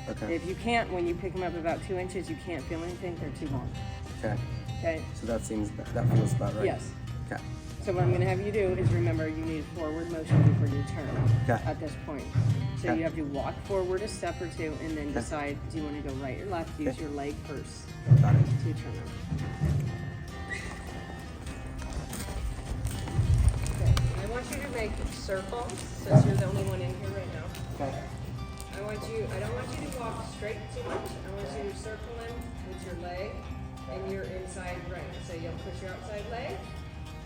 Okay. If you can't, when you pick them up about 2 inches, you can't feel anything, they're too long. Okay. Okay? So that feels about right. Yes. Okay. So what I'm going to have you do is remember you need forward motion before you turn Okay. at this point. So Okay. you have to walk forward a step or two and then decide, do you want to go right or left? Use your leg first Got it. to turn them. Okay. I want you to make circles since you're the only one in here right now. Okay. I don't want you to walk straight too much. I want you to circle in with your leg and your inside ring. So you'll push your outside leg,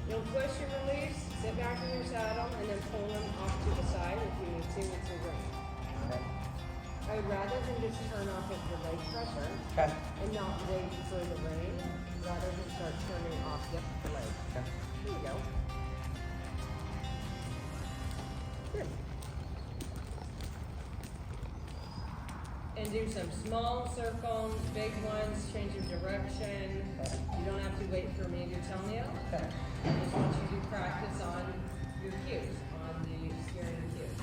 you'll push and release, sit back in your saddle, and then pull them off to the side if you need to with your ring. Okay. I would rather than just turn off with your leg pressure and not wait for the rein, rather than start turning off the leg. Okay. Here we go. Good. And do some small circles, big ones, change your direction. You don't have to wait for me to tell you. Okay. I just want you to practice on your cues, on the steering cues.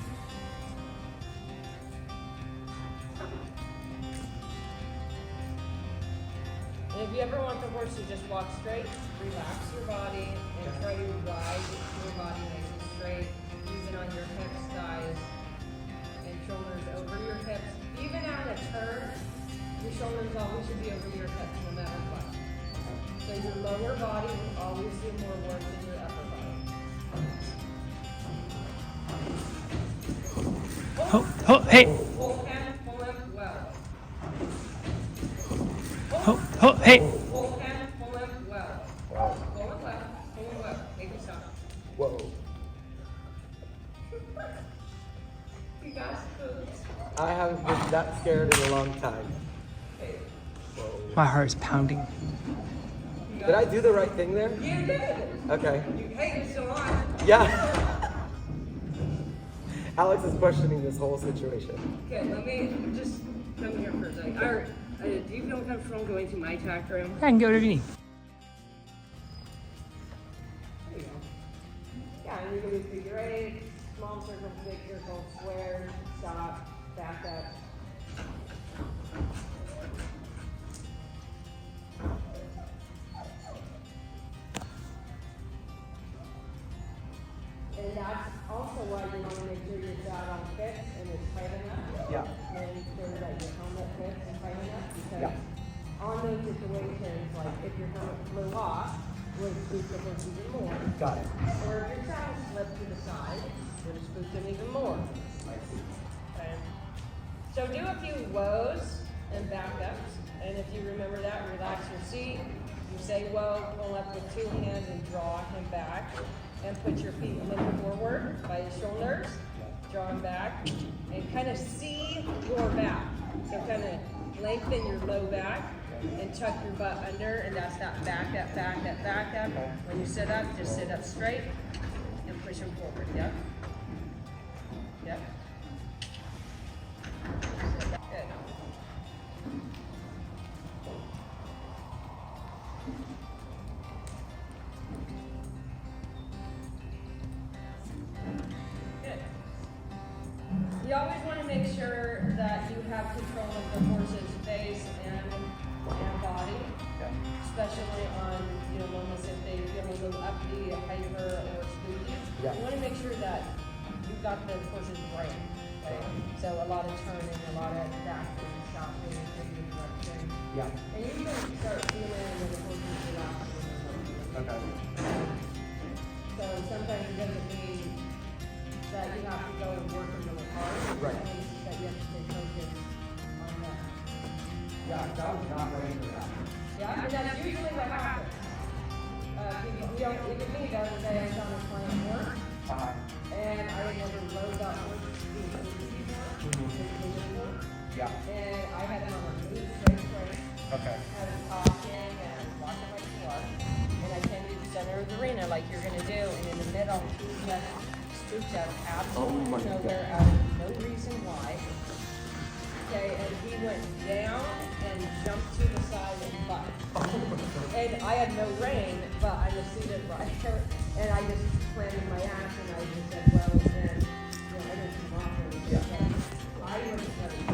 And if you ever want the horse to just walk straight, relax your body and try to ride your body nice and straight, even on your hips, thighs, and shoulders over your hips. Even at a turn, your shoulders always should be over your hips no matter what. So your lower body will always do more work than your upper body. Hey. Pull him, pull him well. Hey. Pull him, pull him well. Pull him well, pull him well. Make him stop. Whoa. You guys boots. I haven't been that scared in a long time. Whoa. My heart is pounding. Did I do the right thing there? You did. Okay. Hey, you're still on. Yeah. Alex is questioning this whole situation. Okay, let me just come here for a second. Do you feel comfortable going to my tack room? I can go whatever you need. There you go. Yeah, and you're going to do figure eight, small circle, big circle, square, stop, back up. And that's also why you want to make sure your saddle fits and is tight enough. Yeah. And make sure that your helmet fits and tight enough because on those situations, like if your helmet flew off, would spook the horse even more. Got it. Or if your saddle slipped to the side, would have spooked them even more. Okay. So do a few woes and backups, and if you remember that, relax your seat. You say whoa, pull up with 2 hands and draw him back, and put your feet a little forward by his shoulders. Draw him back, and kind of see your back. So kind of lengthen your low back and tuck your butt under, and that's that back up, back up, back up. When you sit up, just sit up straight and push him forward. Yep. Yep. Good. Good. You always want to make sure that you have control of the horse's face and body, especially on moments if they feel a little uppity, hyper, or spooky. Yeah. You want to make sure that you've got the horse's brain. Okay? So a lot of turning, a lot of backing, stopping, changing direction. Yeah. And you can start feeling when the horse is relaxing. Okay. So sometimes it doesn't mean that you have to go and work really hard. Right. It means that you have to stay focused on that. Yeah, that was not ready for that. Yeah, and that's usually what happens. Even me, the other day I was on a client work, and I had never loaded up work before. Yeah. And I had him on a really straight frame. Okay. I was talking and walking my floor, and I came to the center of the arena like you're gonna do, and in the middle, he just spooked out of absolutely nowhere, out of no reason why. Okay, and he went down and jumped to the side and butt. And I had no rein, but I was seated right there, and I just planted my ass, and I just said, well, then, I didn't come off, and I was ready.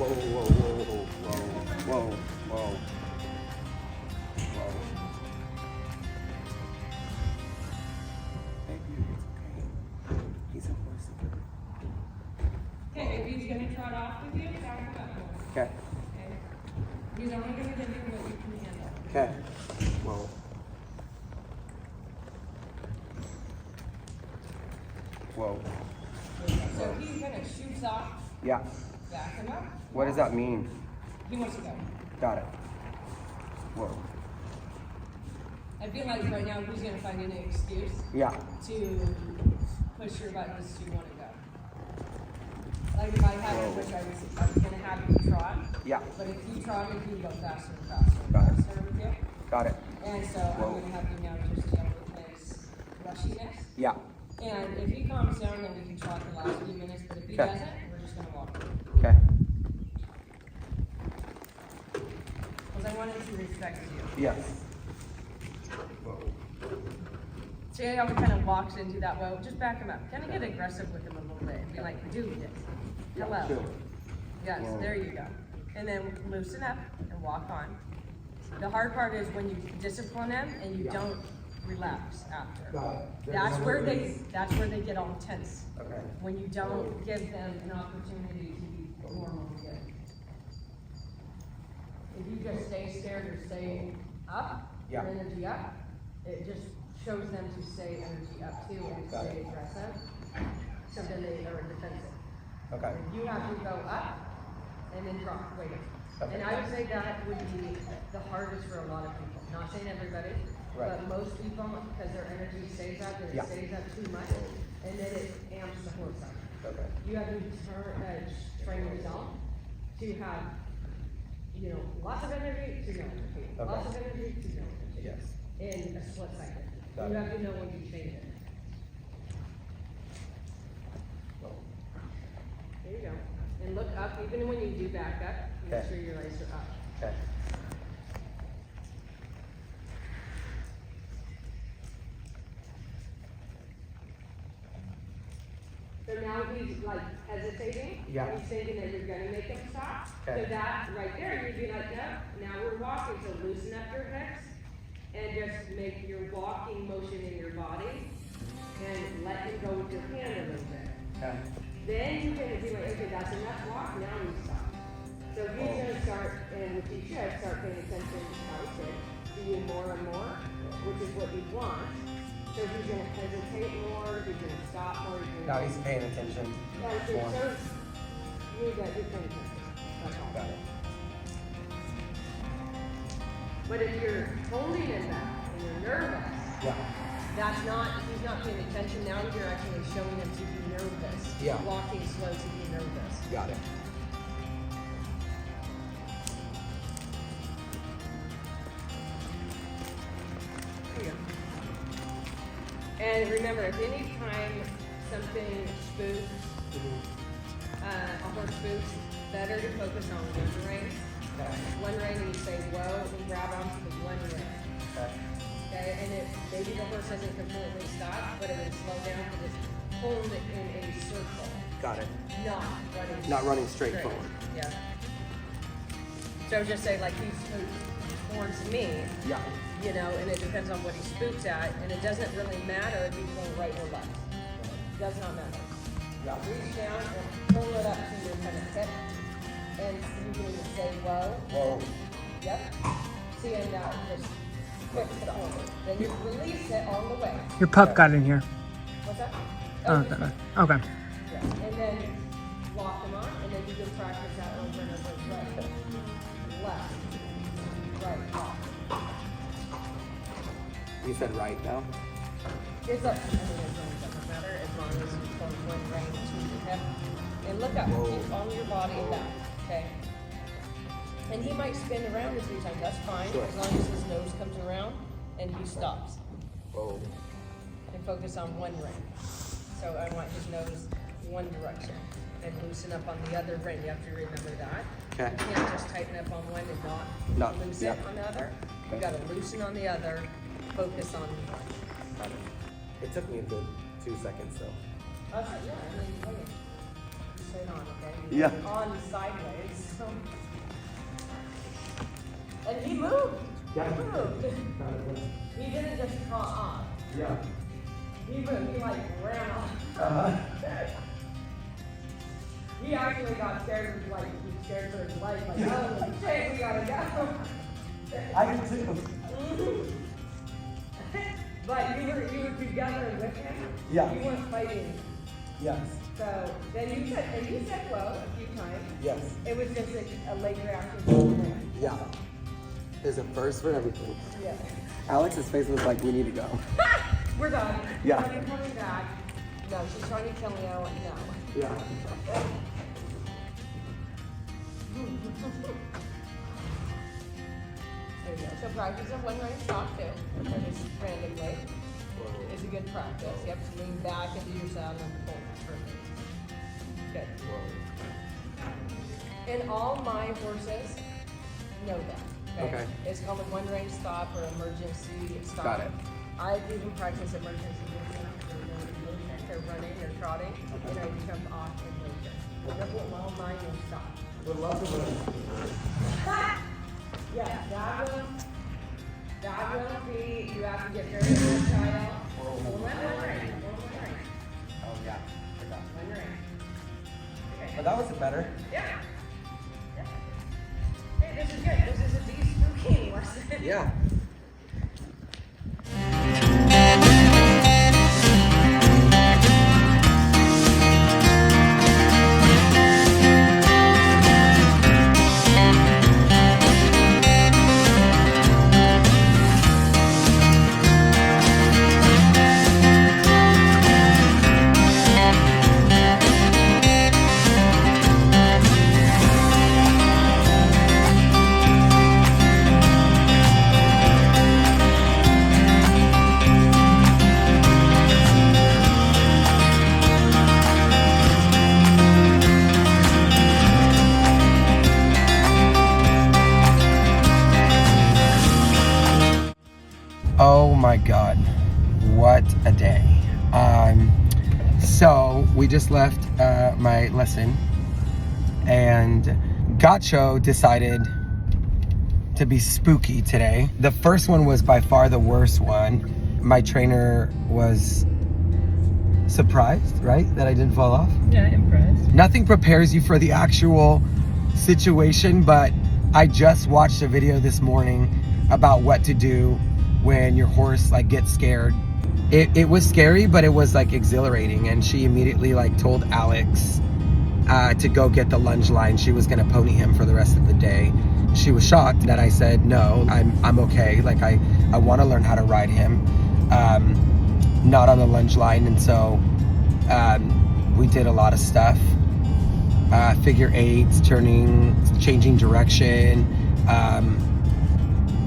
whoa, whoa, whoa, whoa, whoa. Baby, it's okay. He's a horse. Okay, if he's gonna trot off with you, back him up more. Okay. Okay? He's only gonna give you what you can handle. Okay. Whoa. Whoa. So he's gonna shoot off, Yeah. back him up. What does that mean? He wants to go. Got it. Whoa. I feel like right now he's gonna find any excuse Yeah. to push your buttons to want to go. Like if I had him, which I was gonna have him trot. Yeah. But if he trotted, he would go faster and faster and Got it. faster with you. Got it. And so Whoa. I'm gonna have you now just deal with his rushiness. Yeah. And if he calms down, then we can trot the last few minutes. But if he Okay. doesn't, we're just gonna walk. Okay. Because I want him to respect you. Yes. Whoa. See how he kind of walks into that well? Just back him up. Kind of get aggressive with him a little bit and be like, dude, hello. Chill. Yes, Whoa. there you go. And then loosen up and walk on. The hard part is when you discipline them and you don't relax after. Got it. That's where they get all tense. Okay. When you don't give them an opportunity to be normal again. If you just stay scared or stay up, Yeah. your energy up, it just shows them to stay energy up too and Got stay it. aggressive. So then they are defensive. Okay. You have to go up and then drop, wait. Okay. And I would say that would be the hardest for a lot of people. Not saying everybody, Right. but most people, because their energy stays up and Yeah. it stays up too much, and then it amps the horse up. Okay. You have to train yourself to have, lots of energy to no energy. Okay. Lots of energy to no energy. Yes. In a split second. Got You it. have to know when to change it. Whoa. There you go. And look up, even when you do back up, make Okay. sure your eyes are up. Okay. So now he's like hesitating. Yeah. He's thinking that you're gonna make him stop. Okay. So that right there, you'd be like, no, now we're walking, so loosen up your hips and just make your walking motion in your body and let him go with your hand a little bit. Okay. Then you can be like, okay, that's enough walk, now we stop. So he's gonna start, and which he should, start paying attention to how he sits, to you more and more, which is what you want. So he's gonna hesitate more, he's gonna stop more, he's Now gonna. he's paying attention Yeah, it more. shows you that you're paying attention, that's all. Got it. But if you're holding him back and you're nervous, Yeah. that's not, he's not paying attention, now you're actually showing him to be nervous. Yeah. Walking slow to be nervous. Got it. There you go. And remember, if any time something spooks, a horse spooks, better to focus on one rein. Okay. One rein and you say, whoa, and grab onto the one rein. Okay. Okay, and if maybe the horse doesn't completely stop, but it would slow down to just hold it in a circle, Got it. not running. Not running straight forward. Yeah. So just say like he spooks towards me, Yeah. and it depends on what he spooks at, and it doesn't really matter if he's going right or left. Does not matter. Yeah. Reach down and pull it up to your kind of hip, and you can say whoa. Whoa. Yep. See, and now just quick to forward. Then you release it all the way. Your pup got in here. What's that? Oh, just- okay. Okay. yeah. And then walk them on, and then you can practice that over and over. Right, left, right, left. You said right now? It's up. I mean, it really doesn't matter as long as you hold one rein to your hip. And look up. Whoa. Keep all your body back. Okay. And he might spin around a few times. That's fine, Sure. as long as his nose comes around and he stops. Whoa. And focus on one rein. So I want his nose one direction and loosen up on the other rein. You have to remember that. Okay. You can't just tighten up on one and Not- not loosen yeah. on the other. You Okay. gotta loosen on the other, focus on one. Got it. It took me a good 2 seconds though. Oh, yeah, I mean, okay. sit on, okay? Yeah. On sideways. So. And he moved. Yeah. He moved. He didn't just draw off. Yeah. He moved. He like ran off. Uh-huh. He actually got scared. He was like, he was scared for his life. Like, oh shit, we gotta go. I can too. But you were together with him. Yeah. You weren't fighting. Yes. So then you said whoa a few times. Yes. It was just a late reaction. Yeah. There's a first for everything. Yeah. Alex's face was like, we need to go. We're done. Yeah. We're coming back. No, she's trying to kill me. No. Yeah. There you go. So practice of one range stop too. Or just randomly. Is a good practice. You have to lean back into your saddle and pull. Perfect. Good. And all my horses know that. Okay. It's called a one range stop or emergency stop. Got it. I even practice emergency movement. They're running or trotting. You know, you jump off and motion. All mine will stop. Would love to win. Yeah, that will be, you have to get very good side out. One range. Oh, yeah. Forgot. One range. Okay. But that wasn't better. Yeah. Hey, this is good. This is a de-spooking lesson. Yeah. Oh my God, what a day. So we just left my lesson and Gacho decided to be spooky today. The first one was by far the worst one. My trainer was surprised, right? That I didn't fall off. Yeah, impressed. Nothing prepares you for the actual situation, but I just watched a video this morning about what to do when your horse like gets scared. It was scary, but it was like exhilarating, and she immediately like told Alex to go get the lunge line. She was gonna pony him for the rest of the day. She was shocked that I said no, I'm okay, like I want to learn how to ride him, not on the lunge line. And so we did a lot of stuff, figure eights, turning, changing direction,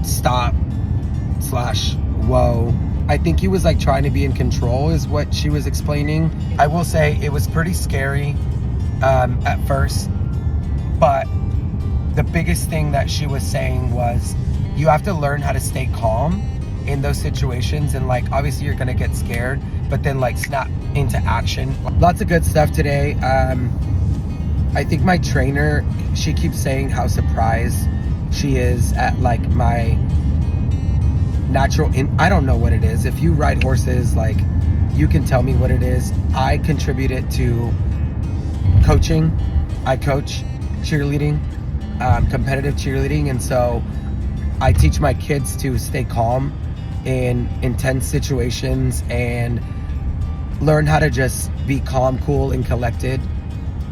stop / whoa. I think he was like trying to be in control is what she was explaining. I will say it was pretty scary at first, but the biggest thing that she was saying was you have to learn how to stay calm in those situations, and like obviously you're gonna get scared, but then like snap into action. Lots of good stuff today. I think my trainer, she keeps saying how surprised she is at like my natural I don't know what it is. If you ride horses, like you can tell me what it is. I contribute it to coaching. I coach cheerleading, competitive cheerleading, and so I teach my kids to stay calm in intense situations and learn how to just be calm, cool, and collected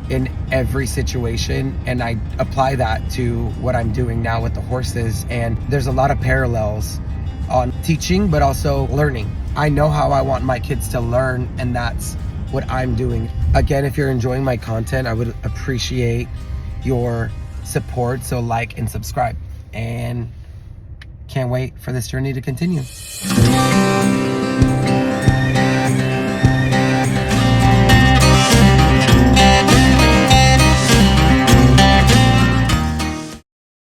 in every situation. And I apply that to what I'm doing now with the horses, and there's a lot of parallels on teaching but also learning. I know how I want my kids to learn, and that's what I'm doing. Again, if you're enjoying my content, I would appreciate your support, so like and subscribe, and can't wait for this journey to continue.